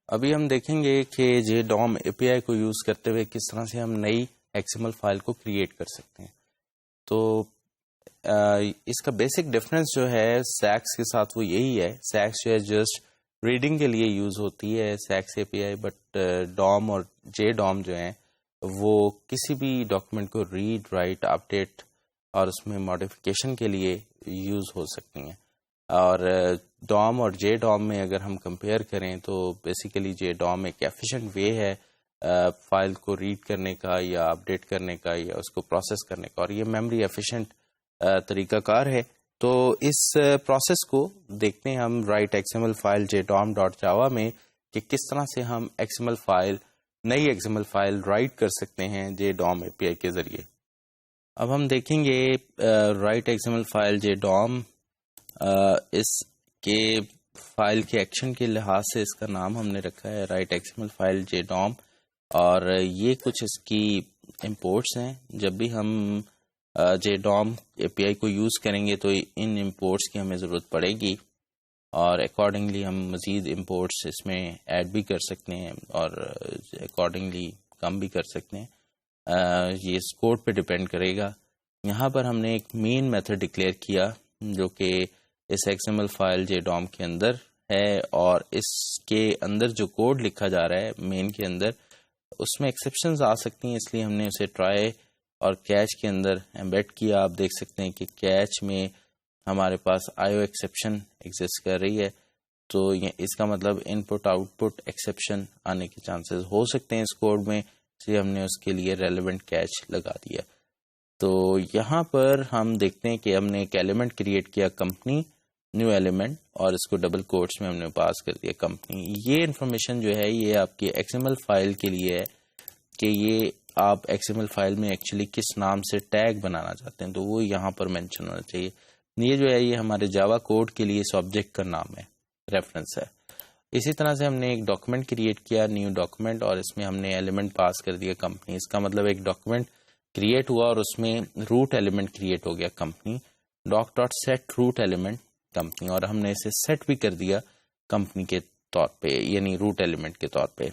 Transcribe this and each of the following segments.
ابھی ہم دیکھیں گے کہ جے ڈوم اے پی آئی کو یوز کرتے ہوئے کس طرح سے ہم نئی ایکس ایم ایل فائل کو کریٹ کر سکتے ہیں. تو اس کا بیسک ڈفرینس جو ہے سیکس کے ساتھ وہ یہی ہے. سیکس جو ہے جسٹ ریڈنگ کے لیے یوز ہوتی ہے sex a P I, but ڈوم اور جے ڈوم جو ہیں وہ کسی بھی ڈاکومنٹ کو ریڈ، رائٹ، اپڈیٹ اور اس میں ماڈیفیکیشن کے لیے یوز ہو سکتی ہیں. اور ڈوم اور جے ڈوم میں اگر ہم کمپیئر کریں تو بیسیکلی جے ڈوم ایک ایفیشینٹ وے ہے فائل کو ریڈ کرنے کا یا اپڈیٹ کرنے کا یا اس کو پروسیس کرنے کا، اور یہ میموری ایفیشینٹ طریقہ کار ہے. تو اس پروسیس کو دیکھتے ہیں ہم write X M L file J DOM dot Java میں کہ کس طرح سے ہم ایکس ایم ایل فائل، نئی X M L file write کر سکتے ہیں جے ڈوم اے پی آئی کے ذریعے. اب ہم دیکھیں گے write X M L file J DOM. اس کے فائل کے ایکشن کے لحاظ سے اس کا نام ہم نے رکھا ہے write X M L file J DOM, اور یہ کچھ اس کی امپورٹس ہیں. جب بھی ہم جے ڈوم اے پی آئی کو یوز کریں گے تو ان امپورٹس کی ہمیں ضرورت پڑے گی، اور اکارڈنگلی ہم مزید امپورٹس اس میں ایڈ بھی کر سکتے ہیں اور اکارڈنگلی کم بھی کر سکتے ہیں. یہ اس کوڈ پہ ڈپینڈ کرے گا. یہاں پر ہم نے ایک مین میتھڈ ڈکلیئر کیا جو کہ اس x M L file J ڈوم کے اندر ہے، اور اس کے اندر جو کوڈ لکھا جا رہا ہے مین کے اندر اس میں ایکسیپشنز آ سکتی ہیں، اس لیے ہم نے اسے ٹرائی اور کیچ کے اندر ایمبیڈ کیا. آپ دیکھ سکتے ہیں کہ کیچ میں ہمارے پاس آئی او ایکسیپشن ایگزسٹ کر رہی ہے، تو اس کا مطلب ان پٹ آؤٹ پٹ ایکسیپشن آنے کے چانسز ہو سکتے ہیں اس کوڈ میں، اس لیے ہم نے اس کے لیے ریلیونٹ کیچ لگا دیا. تو یہاں پر ہم دیکھتے ہیں کہ ہم نے ایک ایلیمنٹ کریٹ کیا کمپنی، نیو ایلیمنٹ، اور اس کو ڈبل کوٹس میں ہم نے پاس کر دیا کمپنی. یہ انفارمیشن جو ہے یہ آپ کی ایکس ایم ایل فائل کے لیے ہے کہ یہ آپ ایکس ایم ایل فائل میں ایکچولی کس نام سے ٹیگ بنانا چاہتے ہیں، تو وہ یہاں پر مینشن ہونا چاہیے. یہ جو ہے یہ ہمارے جاوا کوڈ کے لیے اس آبجیکٹ کا نام ہے، ریفرنس ہے. اسی طرح سے ہم نے ایک ڈاکومنٹ کریٹ کیا، نیو ڈاکومنٹ، اور اس میں ہم نے ایلیمنٹ پاس کر دیا کمپنی. اس کا مطلب ایک ڈاکومنٹ کریٹ ہوا اور اس میں روٹ ایلیمنٹ کریٹ ہو گیا company, doc dot set root element company, اور ہم نے اسے سیٹ بھی کر دیا کمپنی کے طور پہ، یعنی روٹ ایلیمنٹ کے طور پہ.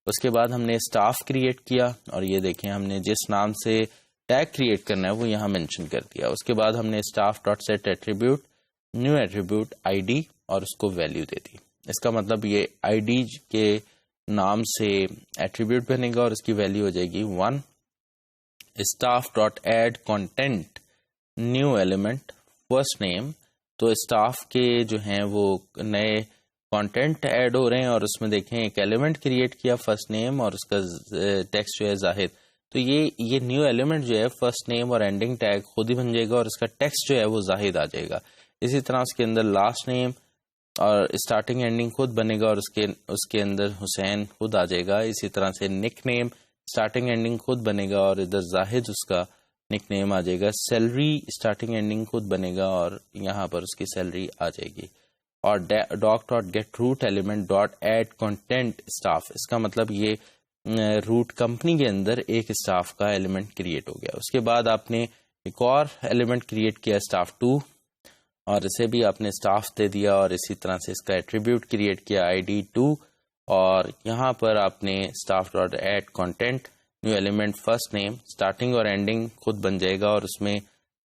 اس کے بعد ہم نے اسٹاف کریٹ کیا، اور یہ دیکھیں ہم نے جس نام سے ٹیگ کریٹ کرنا ہے وہ یہاں مینشن کر دیا. اس کے بعد ہم نے staff dot set attribute, new attribute I D, اور اس کو ویلیو دے دی. اس کا مطلب یہ آئی ڈی کے نام سے ایٹریبیوٹ بنے گا اور اس کی ویلیو ہو جائے گی 1. Staff dot add content, new element, first name. تو اسٹاف کے جو ہیں وہ نئے کانٹینٹ ایڈ ہو رہے ہیں، اور اس میں دیکھیں ایک ایلیمنٹ کریٹ کیا فرسٹ نیم، اور اس کا ٹیکسٹ جو ہے زاہد. تو یہ نیو ایلیمنٹ جو ہے فرسٹ نیم اور اینڈنگ ٹیگ خود ہی بن جائے گا، اور اس کا ٹیکسٹ جو ہے وہ زاہد آ جائے گا. اسی طرح اس کے اندر لاسٹ نیم اور اسٹارٹنگ اینڈنگ خود بنے گا، اور اس کے اندر حسین خود آ جائے گا. اسی طرح سے نک نیم اسٹارٹنگ اینڈنگ خود بنے گا، اور ادھر زاہد اس کا نک نیم آ جائے گا. سیلری اسٹارٹنگ اینڈنگ خود بنے گا، اور یہاں پر اس کی سیلری آ جائے گی. اور doc dot get root element dot add content stuff, اس کا مطلب یہ روٹ کمپنی کے اندر ایک اسٹاف کا ایلیمنٹ کریٹ ہو گیا. اس کے بعد آپ نے ایک اور ایلیمنٹ کریٹ کیا اسٹاف 2، اور اسے بھی آپ نے اسٹاف دے دیا، اور اسی طرح سے اس کا ایٹریبیوٹ کریٹ کیا آئی ڈی 2، اور یہاں پر آپ نے staff dot add content, new element, first name, starting اور اینڈنگ خود بن جائے گا، اور اس میں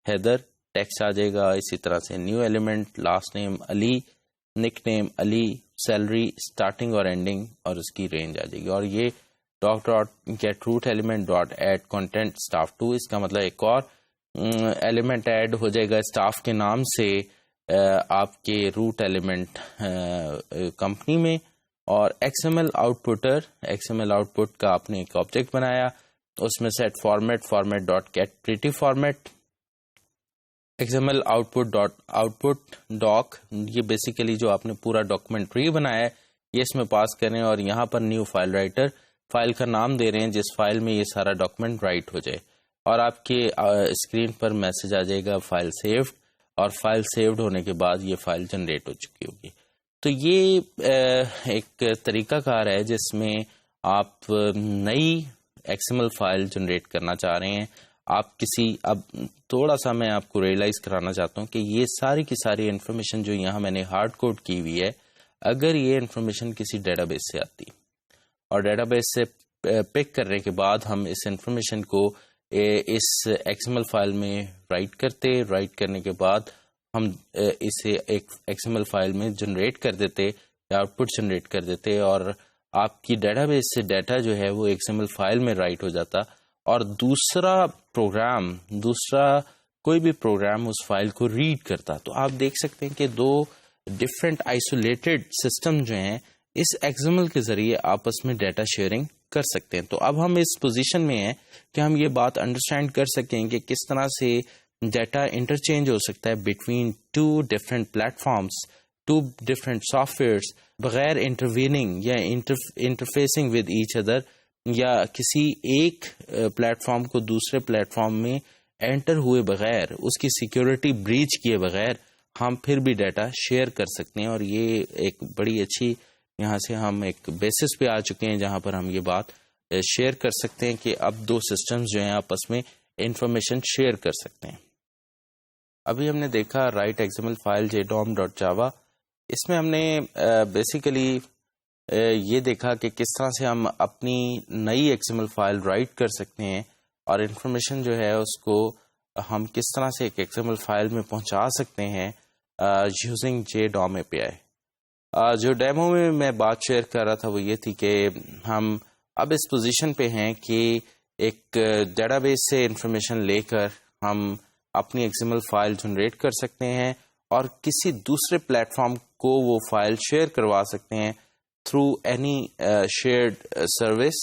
ہیدر ٹیکسٹ آ جائے گا. اسی طرح سے نیو ایلیمنٹ، لاسٹ نیم علی، نک نیم علی، سیلری، اسٹارٹنگ اور اینڈنگ، اور اس کی رینج آ جائے گی. اور یہ doc dot get root element dot add content staff 2، اس کا مطلب ایک اور ایلیمنٹ ایڈ ہو جائے گا اسٹاف کے نام سے آپ کے روٹ ایلیمنٹ کمپنی میں. اور X M L outputter, X M L output کا آپ نے ایک آبجیکٹ بنایا، اس میں set format dot get pretty format, X M L output dot output doc. یہ بیسیکلی جو آپ نے پورا ڈاکومنٹ ٹری بنایا ہے یہ اس میں پاس کریں، اور یہاں پر نیو فائل رائٹر، فائل کا نام دے رہے ہیں جس فائل میں یہ سارا ڈاکومنٹ رائٹ ہو جائے، اور آپ کے اسکرین پر میسج آ جائے گا فائل سیوڈ، اور فائل سیوڈ ہونے کے بعد یہ فائل جنریٹ ہو چکی ہوگی. تو یہ ایک طریقہ کار ہے جس میں آپ نئی X M L file generate کرنا چاہ رہے ہیں. آپ اب تھوڑا سا میں آپ کو ریئلائز کرانا چاہتا ہوں کہ یہ ساری کی ساری انفارمیشن جو یہاں میں نے ہارڈ کوڈ کی ہوئی ہے، اگر یہ انفارمیشن کسی ڈیٹا بیس سے آتی اور ڈیٹا بیس سے پک کرنے کے بعد ہم اس انفارمیشن کو اس ایکس ایم ایل فائل میں رائٹ کرنے کے بعد ہم اسے ایک ایکس ایم ایل فائل میں جنریٹ کر دیتے یا آؤٹ پٹ جنریٹ کر دیتے اور آپ کی ڈیٹا بیس سے ڈیٹا جو ہے وہ ایکس ایم ایل فائل میں رائٹ ہو جاتا اور دوسرا کوئی بھی پروگرام اس فائل کو ریڈ کرتا. تو آپ دیکھ سکتے ہیں کہ دو ڈفرینٹ آئسولیٹڈ سسٹم جو ہیں اس ایکس ایم ایل کے ذریعے آپس میں ڈیٹا شیئرنگ کر سکتے ہیں. تو اب ہم اس پوزیشن میں ہیں کہ ہم یہ بات انڈرسٹینڈ کر سکیں کہ کس طرح سے ڈیٹا انٹرچینج ہو سکتا ہے between two different platforms, two different softwares, بغیر انٹرویننگ یا انٹرفیسنگ ود ایچ ادر, یا کسی ایک پلیٹ فارم کو دوسرے پلیٹ فارم میں انٹر ہوئے بغیر, اس کی سیکیورٹی بریچ کیے بغیر ہم پھر بھی ڈیٹا شیئر کر سکتے ہیں. اور یہ ایک بڑی اچھی, یہاں سے ہم ایک بیسس پہ آ چکے ہیں جہاں پر ہم یہ بات شیئر کر سکتے ہیں کہ اب دو سسٹمز جو ہیں آپس میں انفارمیشن شیئر کر سکتے ہیں. ابھی ہم نے دیکھا رائٹ XML فائل jdom.java. اس میں ہم نے بیسیکلی یہ دیکھا کہ کس طرح سے ہم اپنی نئی XML فائل رائٹ کر سکتے ہیں اور انفارمیشن جو ہے اس کو ہم کس طرح سے ایک XML فائل میں پہنچا سکتے ہیں یوزنگ JDOM API. جو ڈیمو میں بات شیئر کر رہا تھا وہ یہ تھی کہ ہم اب اس پوزیشن پہ ہیں کہ ایک ڈیٹا بیس سے انفارمیشن لے کر ہم اپنی XML فائل جنریٹ کر سکتے ہیں اور کسی دوسرے پلیٹ فارم کو وہ فائل شیئر کروا سکتے ہیں تھرو اینی شیئرڈ سروس,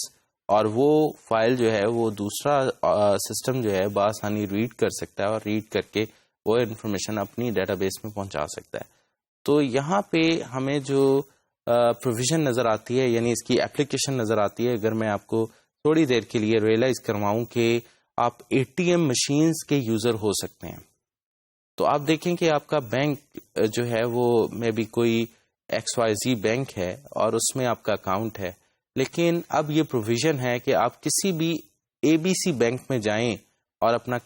اور وہ فائل جو ہے وہ دوسرا سسٹم جو ہے بآسانی ریڈ کر سکتا ہے اور ریڈ کر کے وہ انفارمیشن اپنی ڈیٹا بیس میں پہنچا سکتا ہے. تو یہاں پہ ہمیں جو پروویژن نظر آتی ہے, یعنی اس کی اپلیکیشن نظر آتی ہے, اگر میں آپ کو تھوڑی دیر کے لیے ریئلائز کرواؤں کہ آپ ATM مشینز کے یوزر ہو سکتے ہیں. تو آپ دیکھیں کہ آپ کا بینک جو ہے وہ میں بھی کوئی XYZ بینک ہے اور اس میں آپ کا اکاؤنٹ ہے, لیکن اب یہ پروویژن ہے کہ آپ کسی بھی ABC بینک میں جائیں اور اپنا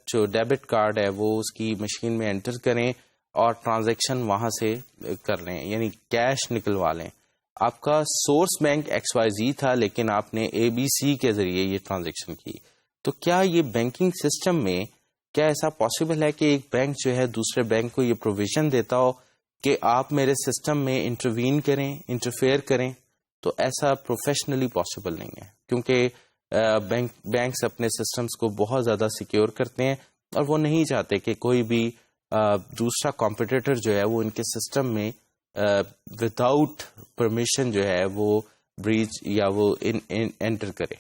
جو ڈیبٹ کارڈ ہے وہ اس کی مشین میں انٹر کریں اور ٹرانزیکشن وہاں سے کر لیں, یعنی کیش نکلوا لیں. آپ کا سورس بینک XYZ تھا لیکن آپ نے ABC کے ذریعے یہ ٹرانزیکشن کی. تو کیا یہ بینکنگ سسٹم میں کیا ایسا پاسبل ہے کہ ایک بینک جو ہے دوسرے بینک کو یہ پروویژن دیتا ہو کہ آپ میرے سسٹم میں انٹروین کریں, انٹرفیئر کریں؟ تو ایسا پروفیشنلی پاسبل نہیں ہے, کیونکہ بینکس اپنے سسٹمز کو بہت زیادہ سیکیور کرتے ہیں اور وہ نہیں چاہتے کہ کوئی بھی دوسرا کمپٹیٹر جو ہے وہ ان کے سسٹم میں وداؤٹ پرمیشن جو ہے وہ بریچ یا وہ انٹر کرے.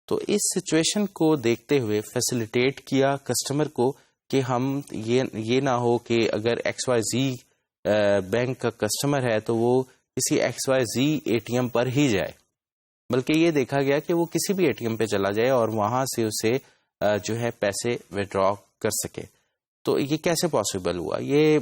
تو اس سچویشن کو دیکھتے ہوئے فیسیلیٹیٹ کیا کسٹمر کو کہ ہم یہ نہ ہو کہ اگر XYZ بینک کا کسٹمر ہے تو وہ کسی XYZ ATM پر ہی جائے, بلکہ یہ دیکھا گیا کہ وہ کسی بھی ATM پہ چلا جائے اور وہاں سے اسے جو ہے پیسے وڈرا کر سکے. تو یہ کیسے پاسبل ہوا؟ یہ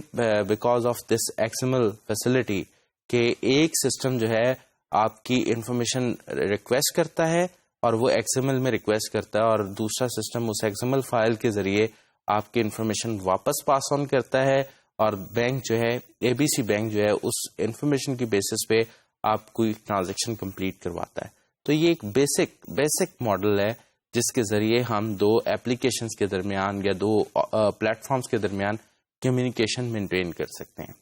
because of this XML facility کہ ایک سسٹم جو ہے آپ کی انفارمیشن ریکویسٹ کرتا ہے اور وہ XML میں ریکویسٹ کرتا ہے, اور دوسرا سسٹم اس XML فائل کے ذریعے آپ کی انفارمیشن واپس پاس آن کرتا ہے, اور بینک جو ہے ABC بینک جو ہے اس انفارمیشن کی بیسس پہ آپ کوئی ٹرانزیکشن کمپلیٹ کرواتا ہے. تو یہ ایک بیسک ماڈل ہے جس کے ذریعے ہم دو ایپلیکیشنز کے درمیان یا دو پلیٹ فارمز کے درمیان کمیونیکیشن مینٹین کر سکتے ہیں.